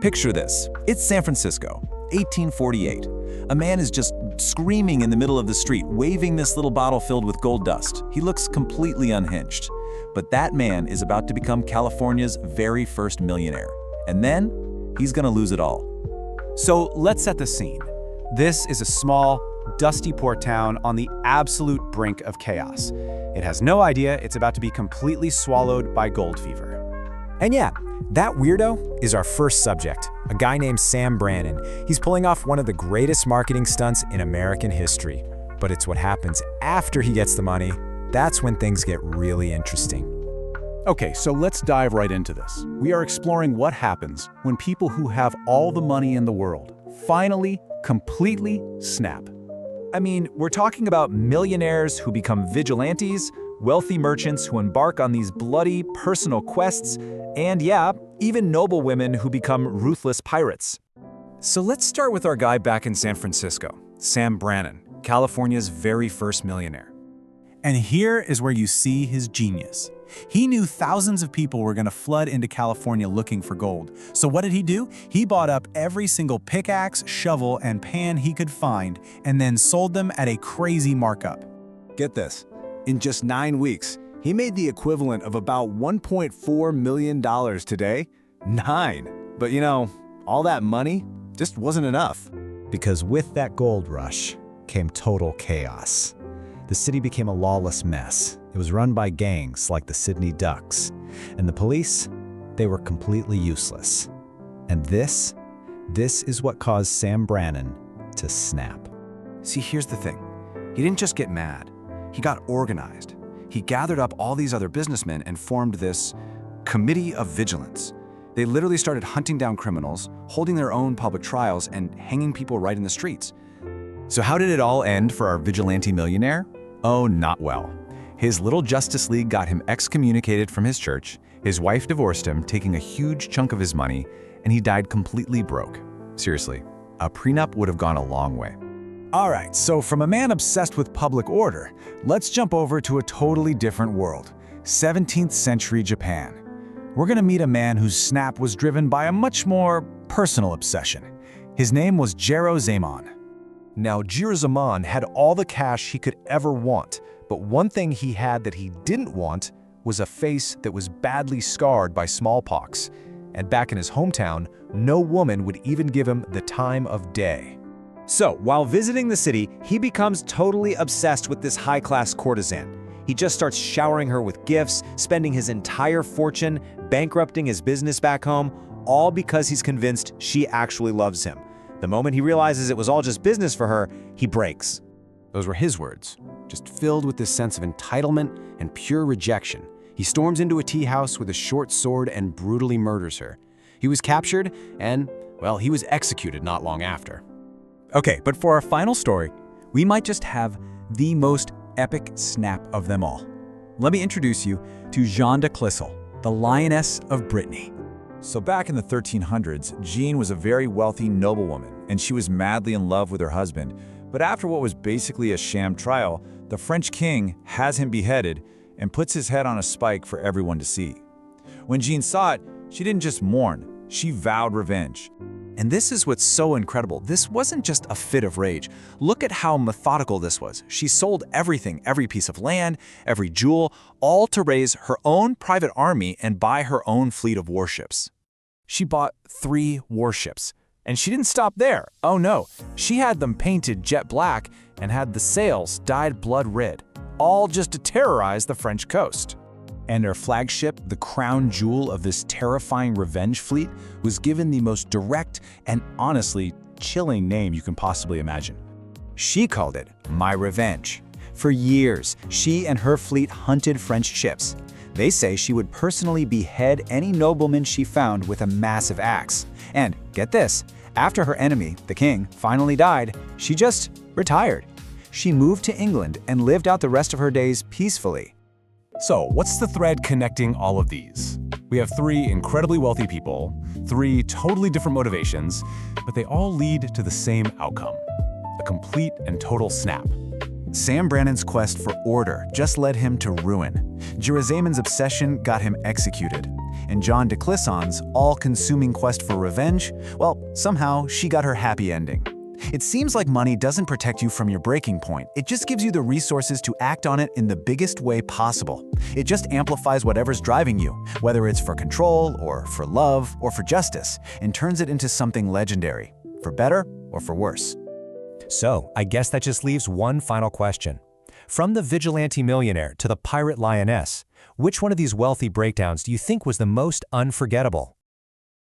Picture this. It's San Francisco, 1848. A man is just screaming in the middle of the street, waving this little bottle filled with gold dust. He looks completely unhinged. But that man is about to become California's very first millionaire. And then, he's gonna lose it all. So let's set the scene. This is a small, dusty port town on the absolute brink of chaos. It has no idea it's about to be completely swallowed by gold fever. And yeah, that weirdo is our first subject, a guy named Sam Brannan. He's pulling off one of the greatest marketing stunts in American history. But it's what happens after he gets the money. That's when things get really interesting. Okay, so let's dive right into this. We are exploring what happens when people who have all the money in the world finally, completely snap. I mean, we're talking about millionaires who become vigilantes, wealthy merchants who embark on these bloody personal quests, and yeah, even noble women who become ruthless pirates. So let's start with our guy back in San Francisco, Sam Brannan, California's very first millionaire. And here is where you see his genius. He knew thousands of people were going to flood into California looking for gold. So what did he do? He bought up every single pickaxe, shovel, and pan he could find, and then sold them at a crazy markup. Get this. In just 9 weeks, he made the equivalent of about $1.4 million today. 9. But you know, all that money just wasn't enough. Because with that gold rush came total chaos. The city became a lawless mess. It was run by gangs like the Sydney Ducks. And the police, they were completely useless. And this is what caused Sam Brannan to snap. See, here's the thing. He didn't just get mad. He got organized. He gathered up all these other businessmen and formed this Committee of Vigilance. They literally started hunting down criminals, holding their own public trials, and hanging people right in the streets. So how did it all end for our vigilante millionaire? Oh, not well. His little Justice League got him excommunicated from his church, his wife divorced him, taking a huge chunk of his money, and he died completely broke. Seriously, a prenup would have gone a long way. All right, so from a man obsessed with public order, let's jump over to a totally different world, 17th century Japan. We're gonna meet a man whose snap was driven by a much more personal obsession. His name was Jirozaemon. Now, Jirozaemon had all the cash he could ever want, but one thing he had that he didn't want was a face that was badly scarred by smallpox. And back in his hometown, no woman would even give him the time of day. So, while visiting the city, he becomes totally obsessed with this high-class courtesan. He just starts showering her with gifts, spending his entire fortune, bankrupting his business back home, all because he's convinced she actually loves him. The moment he realizes it was all just business for her, he breaks. Those were his words, just filled with this sense of entitlement and pure rejection. He storms into a tea house with a short sword and brutally murders her. He was captured and, well, he was executed not long after. Okay, but for our final story, we might just have the most epic snap of them all. Let me introduce you to Jeanne de Clisson, the Lioness of Brittany. So back in the 1300s, Jeanne was a very wealthy noblewoman, and she was madly in love with her husband. But after what was basically a sham trial, the French king has him beheaded and puts his head on a spike for everyone to see. When Jeanne saw it, she didn't just mourn, she vowed revenge. And this is what's so incredible. This wasn't just a fit of rage. Look at how methodical this was. She sold everything, every piece of land, every jewel, all to raise her own private army and buy her own fleet of warships. She bought 3 warships. And she didn't stop there. Oh no, she had them painted jet black and had the sails dyed blood red, all just to terrorize the French coast. And her flagship, the crown jewel of this terrifying revenge fleet, was given the most direct and honestly chilling name you can possibly imagine. She called it My Revenge. For years, she and her fleet hunted French ships. They say she would personally behead any nobleman she found with a massive axe. And get this, after her enemy, the king, finally died, she just retired. She moved to England and lived out the rest of her days peacefully. So, what's the thread connecting all of these? We have 3 incredibly wealthy people, 3 totally different motivations, but they all lead to the same outcome: a complete and total snap. Sam Brannan's quest for order just led him to ruin. Jirozaemon's obsession got him executed. and John de Clisson's all-consuming quest for revenge, well, somehow she got her happy ending. It seems like money doesn't protect you from your breaking point. It just gives you the resources to act on it in the biggest way possible. It just amplifies whatever's driving you, whether it's for control or for love or for justice, and turns it into something legendary, for better or for worse. So, I guess that just leaves one final question. From the vigilante millionaire to the pirate lioness, which one of these wealthy breakdowns do you think was the most unforgettable?